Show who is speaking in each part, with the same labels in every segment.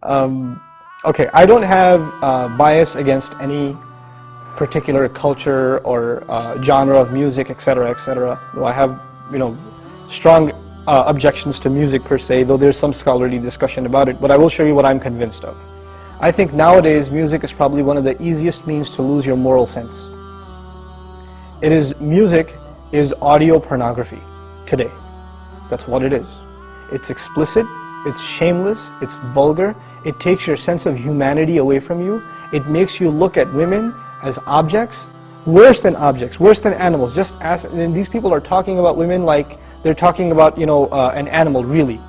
Speaker 1: Okay, I don't have bias against any particular culture or genre of music, etc., etc. Though I have, strong objections to music per se, though there's some scholarly discussion about it, but I will show you what I'm convinced of. I think nowadays music is probably one of the easiest means to lose your moral sense. Music is audio pornography today. That's what it is. It's explicit, it's shameless, it's vulgar, it takes your sense of humanity away from you, it makes you look at women as objects, worse than animals. Just as, and these people are talking about women like they're talking about, an animal, really.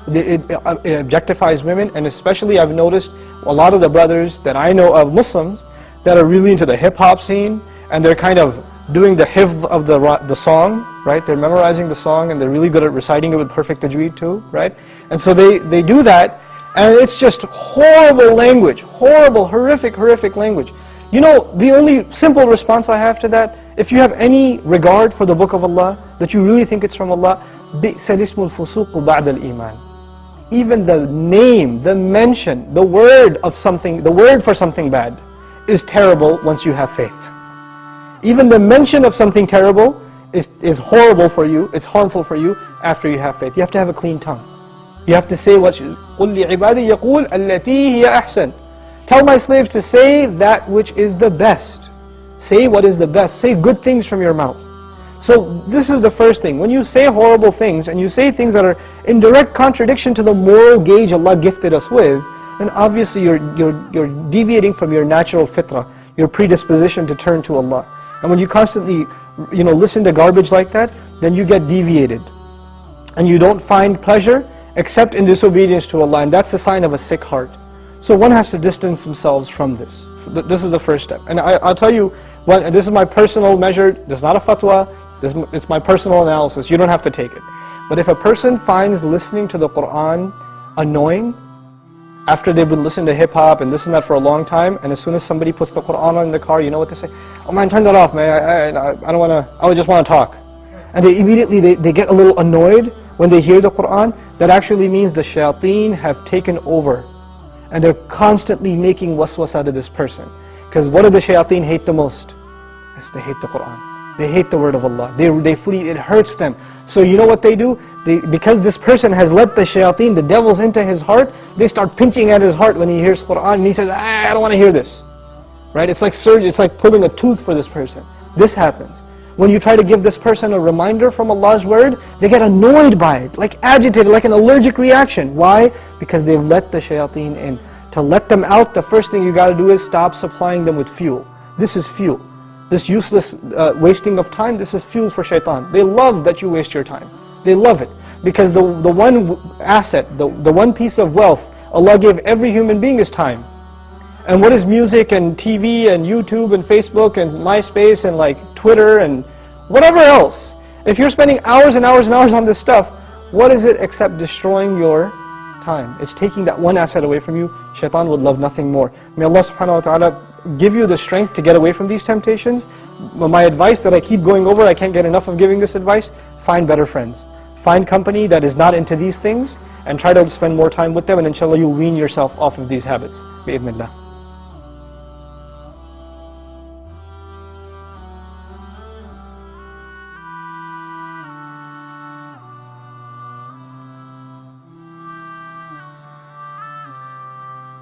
Speaker 1: It objectifies women, and especially I've noticed a lot of the brothers that I know of, Muslims, that are really into the hip-hop scene, and they're kind of doing the hifz of the song, right? They're memorizing the song, and they're really good at reciting it with perfect tajweed too, right? And so they do that, and it's just horrible language, horrible, horrific language. The only simple response I have to that, if you have any regard for the Book of Allah, that you really think it's from Allah, بِئْسَ الْإِسْمُ الْفُسُوقُ بَعْدَ الْإِيمَانِ. Even the name, the mention, the word for something bad is terrible once you have faith. Even the mention of something terrible is horrible for you, it's harmful for you after you have faith. You have to have a clean tongue. You have to say what you قُلْ لِعِبَادِي يَقُولْ الَّتِي هِيَ أَحْسَنُ. Tell my slaves to say that which is the best. Say what is the best. Say good things from your mouth. So this is the first thing. When you say horrible things and you say things that are in direct contradiction to the moral gauge Allah gifted us with, then obviously you're deviating from your natural fitrah, your predisposition to turn to Allah. And when you constantly listen to garbage like that, then you get deviated. And you don't find pleasure except in disobedience to Allah, and that's a sign of a sick heart. So one has to distance themselves from this. This is the first step. And I'll tell you, this is my personal measure, this is not a fatwa, it's my personal analysis, you don't have to take it. But if a person finds listening to the Qur'an annoying, after they've been listening to hip-hop and this and that for a long time, and as soon as somebody puts the Qur'an on in the car, you know what they say? Oh man, turn that off, man, I don't want to, I just want to talk. And they immediately, they get a little annoyed when they hear the Qur'an. That actually means the shayateen have taken over. And they're constantly making waswas out of this person. Because what do the shayateen hate the most? Yes, they hate the Qur'an. They hate the word of Allah. They flee, it hurts them. So you know what they do? Because this person has let the shayateen, the devils, into his heart, they start pinching at his heart when he hears Qur'an, and he says, I don't want to hear this. Right? It's like surgery, it's like pulling a tooth for this person. This happens. When you try to give this person a reminder from Allah's word, they get annoyed by it, like agitated, like an allergic reaction. Why? Because they've let the shayateen in. To let them out, the first thing you got to do is stop supplying them with fuel. This is fuel. This useless wasting of time, this is fuel for shaitan. They love that you waste your time. They love it. Because the one asset, the one piece of wealth Allah gave every human being is time. And what is music and TV and YouTube and Facebook and MySpace and like Twitter and whatever else? If you're spending hours and hours and hours on this stuff, what is it except destroying your time? It's taking that one asset away from you. Shaitan would love nothing more. May Allah subhanahu wa ta'ala give you the strength to get away from these temptations. My advice that I keep going over, I can't get enough of giving this advice, find better friends. Find company that is not into these things and try to spend more time with them, and inshallah you'll wean yourself off of these habits. Bi-idhnillah.